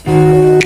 Welcome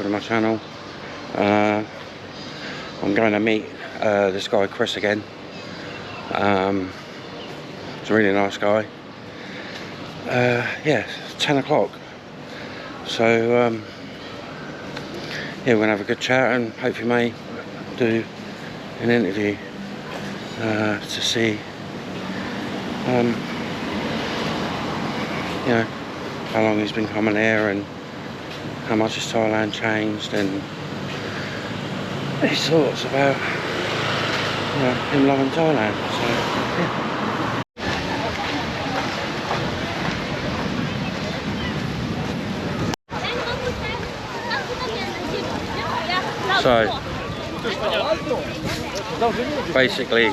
to my channel. I'm going to meet this guy Chris again. He's a really nice guy. Yeah, it's 10 o'clock. So yeah, we're going to have a good chat and hopefully may do an interview to see you know, how long he's been coming here and how much has Thailand changed, and his thoughts about, you know, him loving Thailand. So yeah. So basically,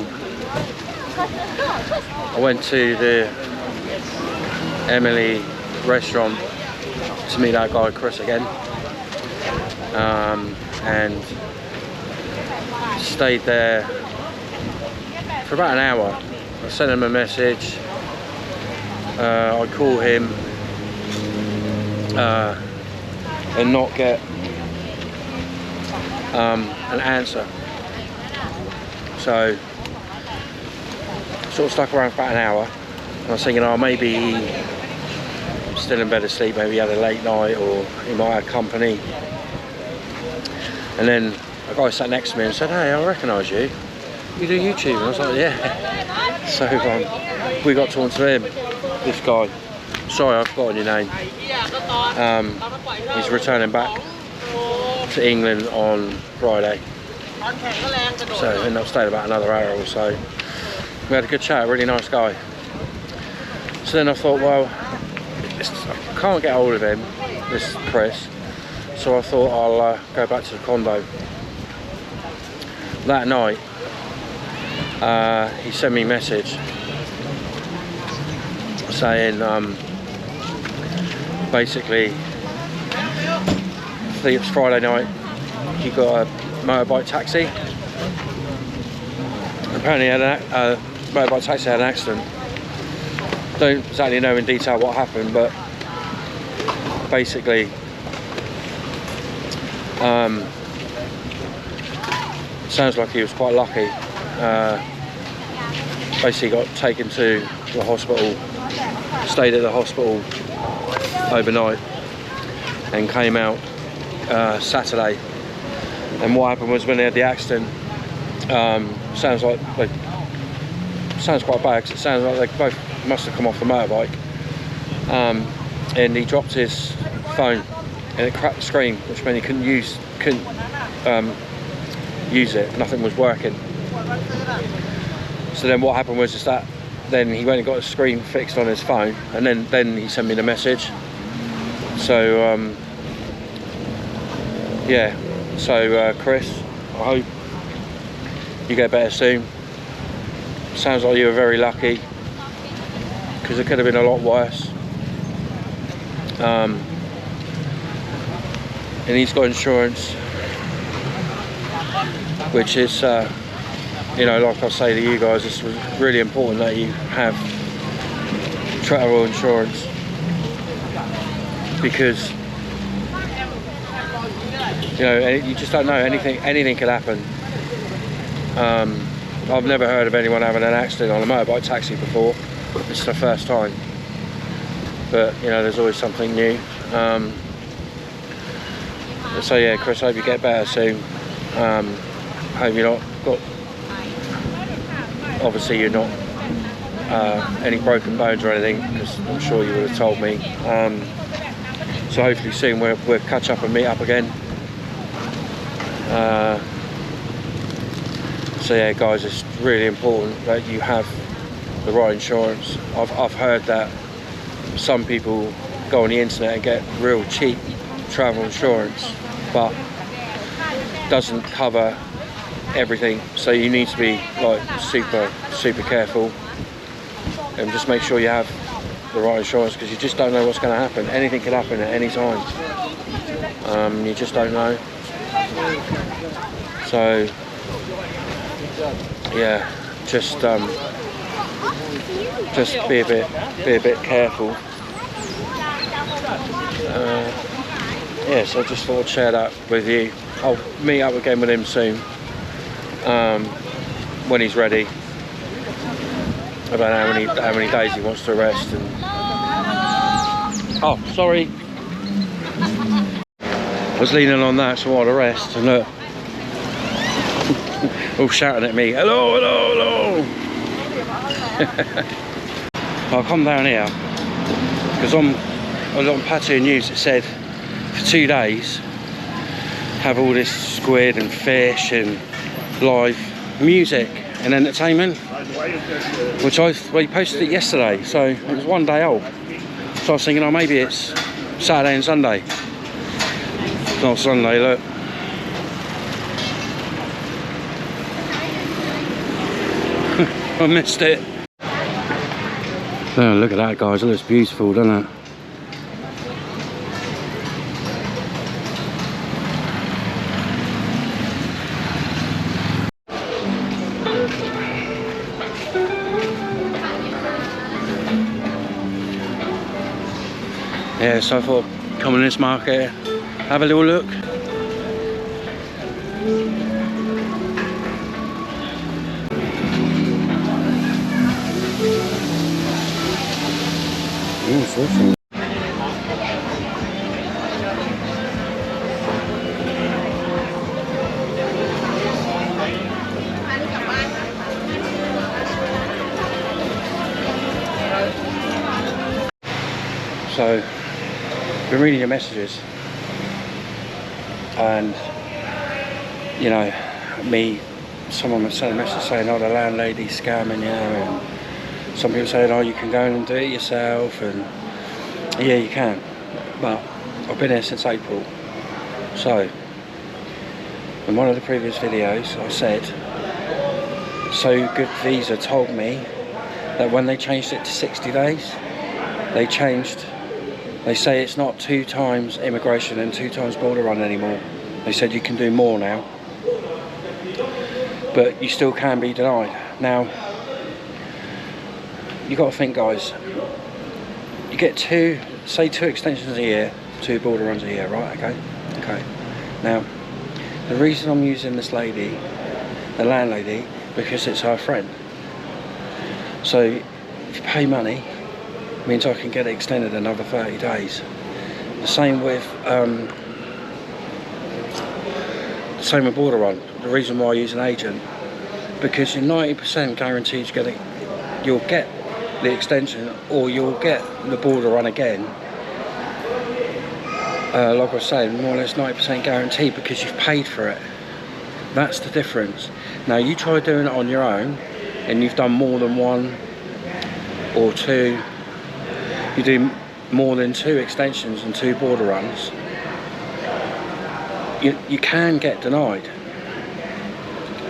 I went to the Emily restaurant to meet that guy Chris again, and stayed there for about an hour. I sent him a message, I call him and not get an answer, so sort of stuck around for about an hour. I was thinking, oh, maybe he's still in bed asleep, maybe he had a late night, or he might have company. And then a guy sat next to me and said, hey, I recognise you. You do YouTube? And I was like, yeah. So we got talking to him, this guy. Sorry, I've forgotten your name. He's returning back to England on Friday. So I ended up staying about another hour or so. We had a good chat, really nice guy. So then I thought, well, I can't get hold of him, this Chris, so I thought I'll go back to the condo. That night, he sent me a message saying, basically, I think it was Friday night, he got a motorbike taxi. Apparently he had a motorbike taxi had an accident. Don't exactly know in detail what happened, but basically sounds like he was quite lucky. Basically got taken to the hospital, stayed at the hospital overnight and came out Saturday. And what happened was, when they had the accident, sounds quite bad, because it sounds like they both must have come off the motorbike, and he dropped his phone and it cracked the screen, which meant he couldn't use it. Nothing was working. So then what happened was that then he went and got a screen fixed on his phone, and then he sent me the message. So yeah, so Chris, I hope you get better soon. Sounds like you were very lucky, because it could have been a lot worse. And he's got insurance, which is, you know, like I say to you guys, it's really important that you have travel insurance, because, you know, you just don't know, anything could happen. I've never heard of anyone having an accident on a motorbike taxi before. It's the first time, but you know, there's always something new. So yeah, Chris, hope you get better soon. Hope you're not got, obviously you're not any broken bones or anything, because I'm sure you would have told me. So hopefully soon we'll catch up and meet up again. So yeah, guys, it's really important that you have the right insurance. I've heard that some people go on the internet and get real cheap travel insurance, but doesn't cover everything. So you need to be like super careful, and just make sure you have the right insurance, because you just don't know what's going to happen. Anything could happen at any time. You just don't know. So yeah, just be a bit careful. Yeah, so I just thought I'd share that with you. I'll meet up again with him soon, when he's ready. I don't know how many days he wants to rest. And oh, sorry. I was leaning on that, so I want to rest. And look, all shouting at me, hello, hello, hello. I'll come down here because on Pattaya News it said for 2 days have all this squid and fish and live music and entertainment, which we posted it yesterday, so it was 1 day old. So I was thinking, oh, maybe it's Saturday and Sunday. It's not Sunday, look. I missed it. Oh, look at that, guys. It looks beautiful, doesn't it? Yeah, so I thought, come in this market, have a little look. Ooh, so awesome. So, been reading your messages, and you know, someone was sending a message saying, oh, the landlady's scamming you, and some people saying, oh, you can go and do it yourself, and yeah, you can, but I've been here since April. So in one of the previous videos I said, So Good Visa told me that when they changed it to 60 days, they say it's not 2 times immigration and 2 times border run anymore. They said you can do more now, but you still can be denied. Now, you got to think, guys, you get 2 extensions a year, 2 border runs a year, right? Okay. Now, the reason I'm using this lady, the landlady, because it's her friend. So if you pay money, it means I can get it extended another 30 days. The same with border run. The reason why I use an agent, because you're 90% guaranteed you'll get the extension, or you'll get the border run again. Like I was saying, more or less 90% guaranteed, because you've paid for it. That's the difference. Now you try doing it on your own, and you've done more than 1 or 2. You do more than 2 extensions and 2 border runs, you can get denied,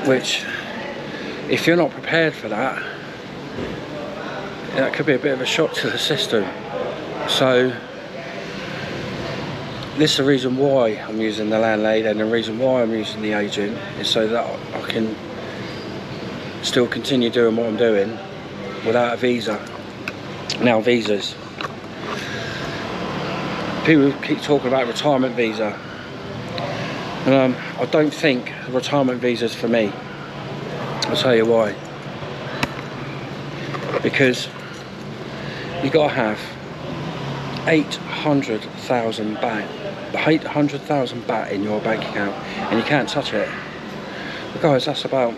which, if you're not prepared for that, that could be a bit of a shock to the system. So this is the reason why I'm using the landlady, and the reason why I'm using the agent is so that I can still continue doing what I'm doing without a visa. Now, visas, people keep talking about retirement visa, and I don't think a retirement visa is for me. I'll tell you why. Because you got to have 800,000 baht in your bank account, and you can't touch it. But guys, that's about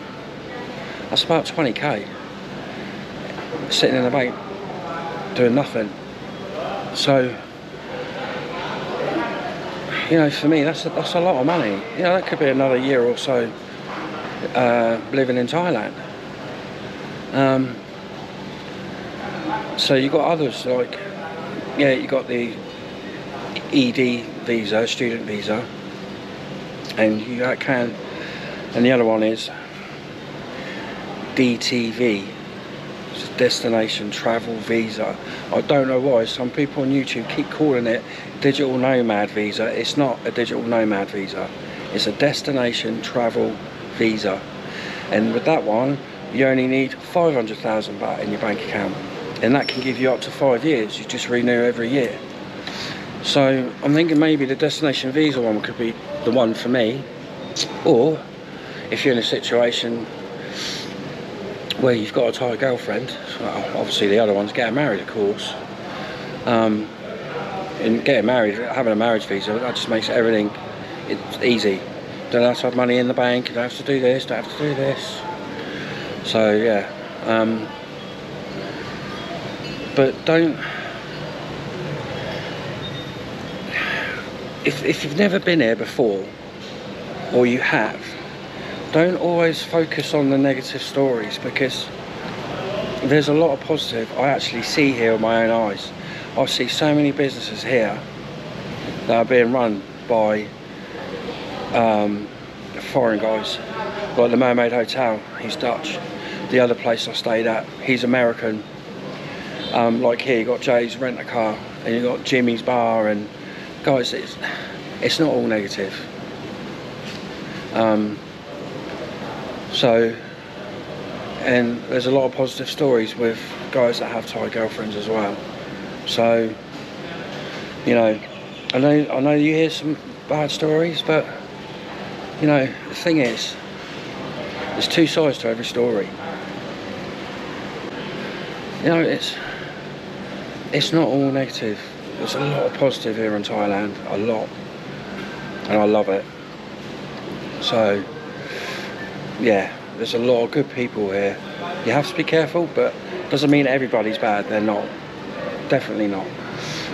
20k sitting in the bank doing nothing. So, you know, for me, that's a lot of money. You know, that could be another year or so living in Thailand. So you got others like, yeah, you got the ED visa, student visa, and you can And the other one is DTV, it's a destination travel visa. I don't know why some people on YouTube keep calling it digital nomad visa. It's not a digital nomad visa, it's a destination travel visa. And with that one, you only need 500,000 baht in your bank account, and that can give you up to 5 years. You just renew every year. So I'm thinking maybe the destination visa one could be the one for me. Or if you're in a situation where you've got a Thai girlfriend, well, obviously the other one's getting married, of course. And getting married, having a marriage visa, that just makes everything easy. Don't have to have money in the bank, you don't have to do this, don't have to do this. So yeah, but don't, if you've never been here before, or you have, don't always focus on the negative stories, because there's a lot of positive I actually see here with my own eyes. I see so many businesses here that are being run by foreign guys, like the Mermaid Hotel, he's Dutch. The other place I stayed at, he's American. Like here you got Jay's Rent a Car, and you got Jimmy's Bar, and guys, it's not all negative. So, and there's a lot of positive stories with guys that have Thai girlfriends as well. So, you know, I know you hear some bad stories, but you know, the thing is, there's two sides to every story. You know, it's not all negative. There's a lot of positive here in Thailand, a lot, and I love it. So yeah, there's a lot of good people here. You have to be careful, but doesn't mean everybody's bad. They're not, definitely not.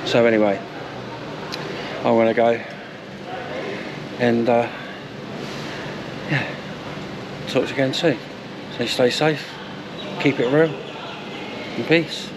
So anyway, I'm gonna go and yeah, talk to you again soon. So stay safe, keep it real, and peace.